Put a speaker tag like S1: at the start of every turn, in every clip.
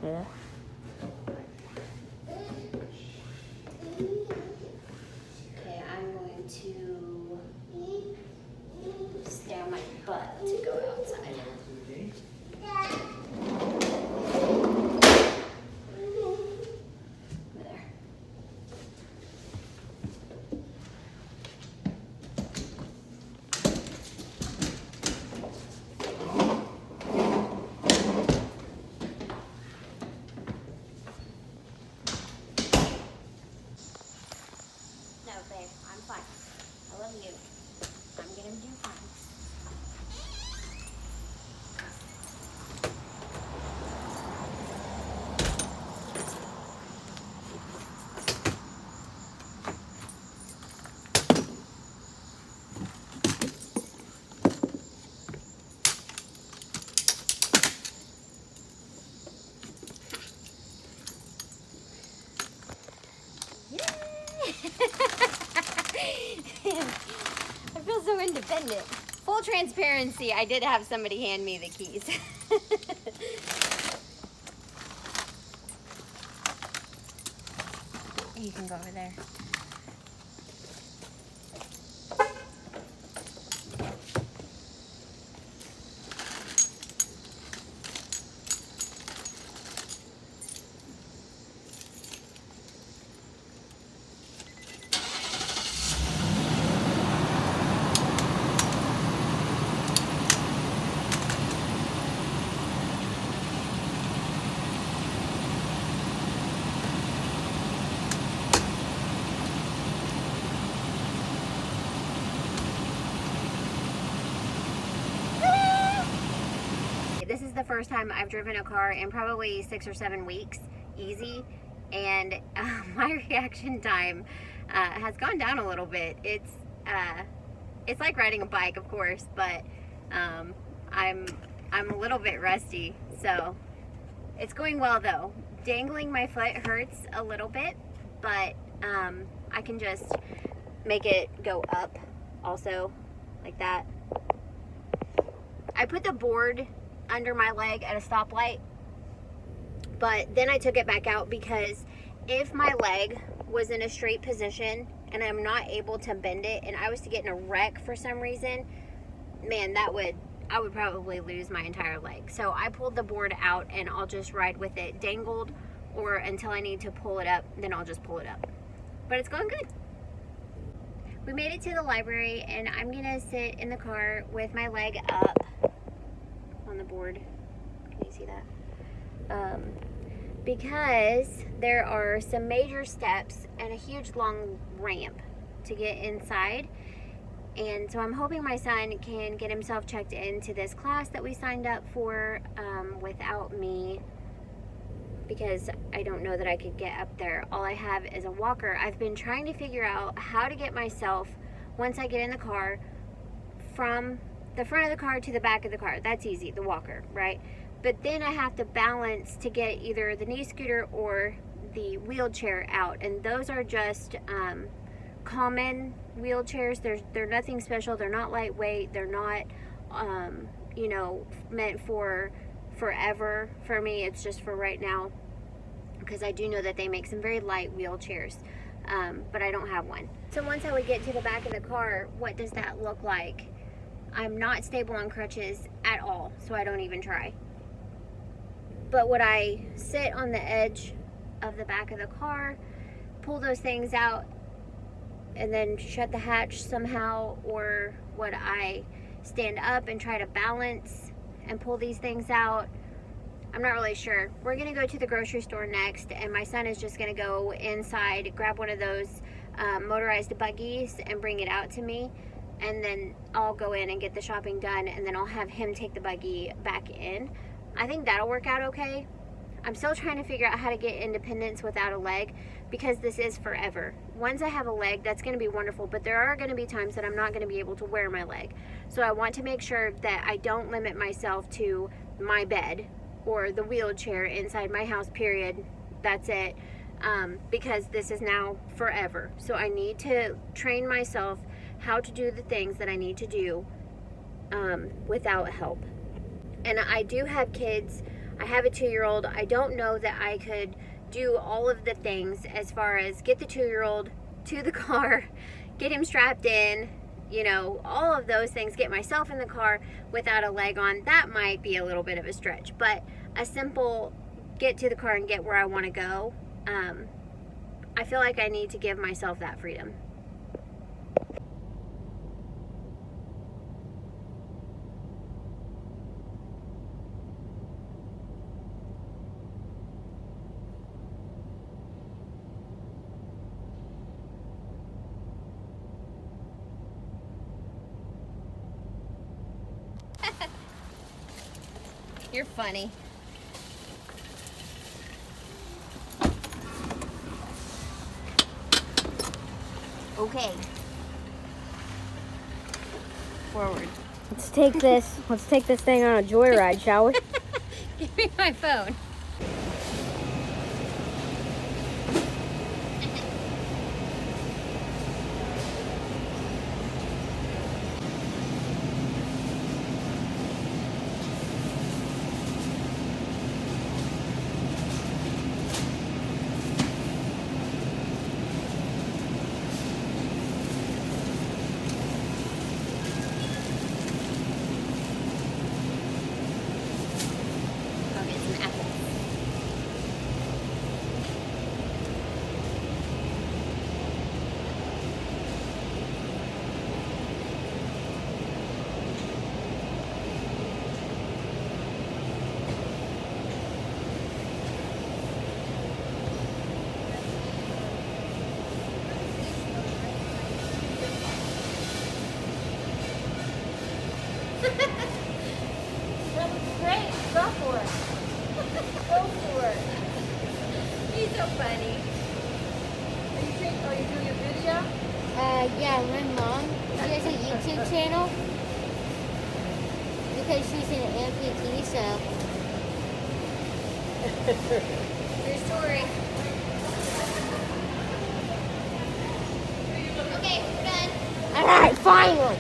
S1: here. Okay, I'm going to stay on my butt to go outside. There. No, babe, I'm fine. I love you. I'm gonna do fine. I feel so independent. Full transparency, I did have somebody hand me the keys. You can go over there. This is the first time I've driven a car in probably 6 or 7 weeks, easy, and my reaction time has gone down a little bit. It's like riding a bike, of course, but I'm a little bit rusty, so it's going well though. Dangling my foot hurts a little bit, but I can just make it go up also, like that. I put the board under my leg at a stoplight, but then I took it back out because if my leg was in a straight position and I'm not able to bend it and I was to get in a wreck for some reason, man, I would probably lose my entire leg. So I pulled the board out and I'll just ride with it dangled, or until I need to pull it up, then I'll just pull it up. But it's going good. We made it to the library and I'm gonna sit in the car with my leg up on the board. Can you see that? Because there are some major steps and a huge long ramp to get inside, and so I'm hoping my son can get himself checked into this class that we signed up for without me, because I don't know that I could get up there. All I have is a walker. I've been trying to figure out how to get myself, once I get in the car, from the front of the car to the back of the car. That's easy, the walker, right? But then I have to balance to get either the knee scooter or the wheelchair out, and those are just common wheelchairs. They're nothing special. They're not lightweight. They're not you know, meant for forever. For me, it's just for right now, because I do know that they make some very light wheelchairs, but I don't have one. So once I would get to the back of the car, what does that look like? I'm not stable on crutches at all, so I don't even try. But would I sit on the edge of the back of the car, pull those things out, and then shut the hatch somehow, or would I stand up and try to balance and pull these things out? I'm not really sure. We're gonna go to the grocery store next, and my son is just gonna go inside, grab one of those motorized buggies and bring it out to me, and then I'll go in and get the shopping done, and then I'll have him take the buggy back in. I think that'll work out okay. I'm still trying to figure out how to get independence without a leg, because this is forever. Once I have a leg, that's going to be wonderful, but there are going to be times that I'm not going to be able to wear my leg. So I want to make sure that I don't limit myself to my bed or the wheelchair inside my house, period. That's it. Because this is now forever. So I need to train myself how to do the things that I need to do without help. And I do have kids I have a 2-year-old. I don't know that I could do all of the things as far as get the 2-year-old to the car, get him strapped in, you know, all of those things, get myself in the car without a leg on. That might be a little bit of a stretch, but a simple get to the car and get where I want to go, I feel like I need to give myself that freedom. You're funny. Okay. Forward.
S2: Let's take this thing on a joyride, shall we?
S1: Give me my phone.
S2: That looks great. Go for it. Go for it.
S1: He's so funny.
S2: Are you doing a video?
S3: Yeah, my mom, she has a YouTube channel because she's an amputee, so.
S1: True story. Okay, we're done.
S3: Alright, finally!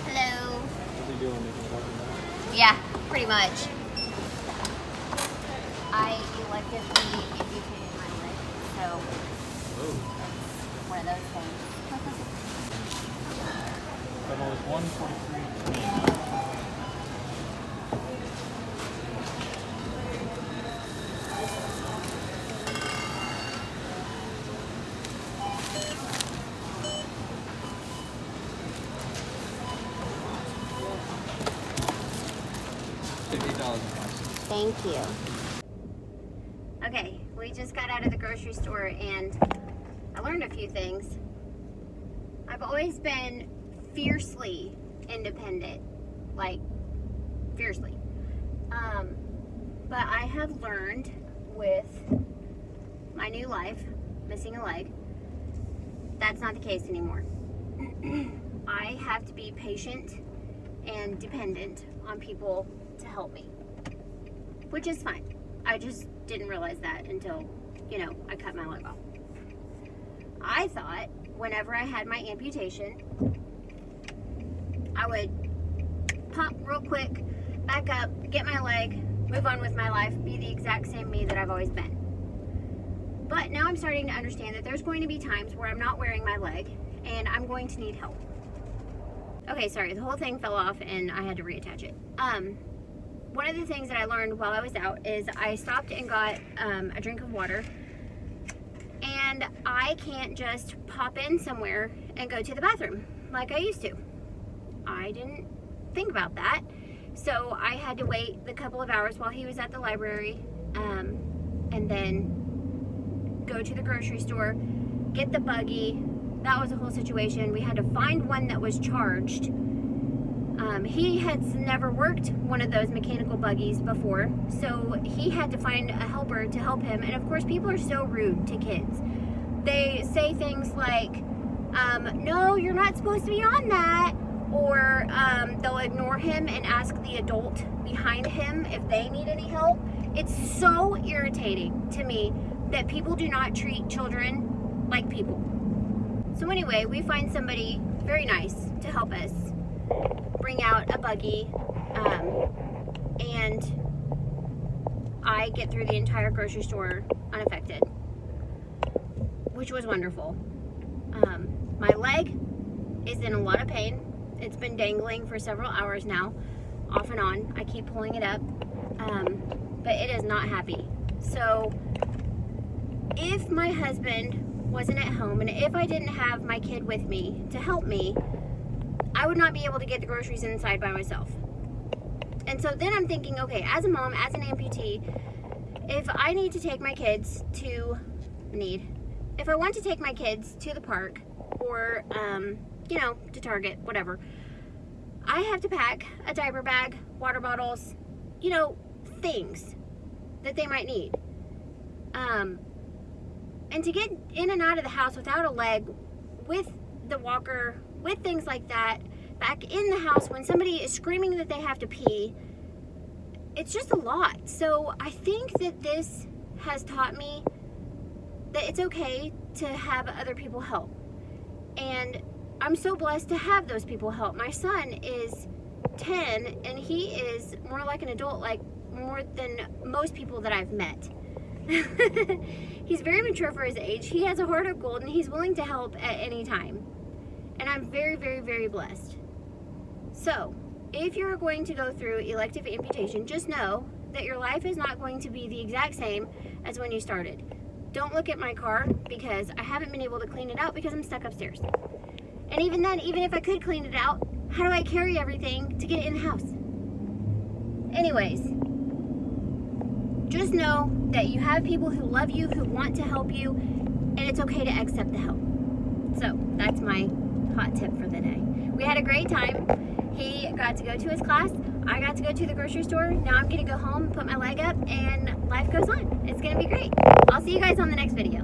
S1: Hello. Yeah, pretty much. I electively amputated my leg, so one of those things.
S4: That was 143. $58.
S1: Thank you. Okay, we just got out of the grocery store and I learned a few things. I've always been fiercely independent, like fiercely. But I have learned with my new life, missing a leg, that's not the case anymore. I have to be patient and dependent on people to help me, which is fine. I just didn't realize that until, you know, I cut my leg off. I thought whenever I had my amputation, I would pop real quick, back up, get my leg, move on with my life, be the exact same me that I've always been. But now I'm starting to understand that there's going to be times where I'm not wearing my leg and I'm going to need help. Okay, sorry, the whole thing fell off and I had to reattach it. One of the things that I learned while I was out is I stopped and got a drink of water, and I can't just pop in somewhere and go to the bathroom like I used to. I didn't think about that, so I had to wait the couple of hours while he was at the library, and then go to the grocery store, get the buggy. That was a whole situation. We had to find one that was charged. He had never worked one of those mechanical buggies before, so he had to find a helper to help him. And of course, people are so rude to kids. They say things like, no, you're not supposed to be on that, or they'll ignore him and ask the adult behind him if they need any help. It's so irritating to me that people do not treat children like people. So anyway, we find somebody very nice to help us a buggy, and I get through the entire grocery store unaffected, which was wonderful. My leg is in a lot of pain. It's been dangling for several hours now, off and on. I keep pulling it up, but it is not happy. So if my husband wasn't at home and if I didn't have my kid with me to help me, I would not be able to get the groceries inside by myself. And so then I'm thinking, okay, as a mom, as an amputee, if I need to take my kids to if I want to take my kids to the park or, you know, to Target, whatever, I have to pack a diaper bag, water bottles, you know, things that they might need. And to get in and out of the house without a leg, with the walker, with things like that, back in the house when somebody is screaming that they have to pee, it's just a lot. So I think that this has taught me that it's okay to have other people help. And I'm so blessed to have those people help. My son is 10 and he is more like an adult, like more than most people that I've met. He's very mature for his age. He has a heart of gold and he's willing to help at any time. And I'm very, very, very blessed. So, if you're going to go through elective amputation, just know that your life is not going to be the exact same as when you started. Don't look at my car because I haven't been able to clean it out because I'm stuck upstairs. And even then, even if I could clean it out, how do I carry everything to get it in the house? Anyways, just know that you have people who love you, who want to help you, and it's okay to accept the help. So, that's my hot tip for the day. We had a great time. He got to go to his class. I got to go to the grocery store. Now I'm going to go home, put my leg up, and life goes on. It's going to be great. I'll see you guys on the next video.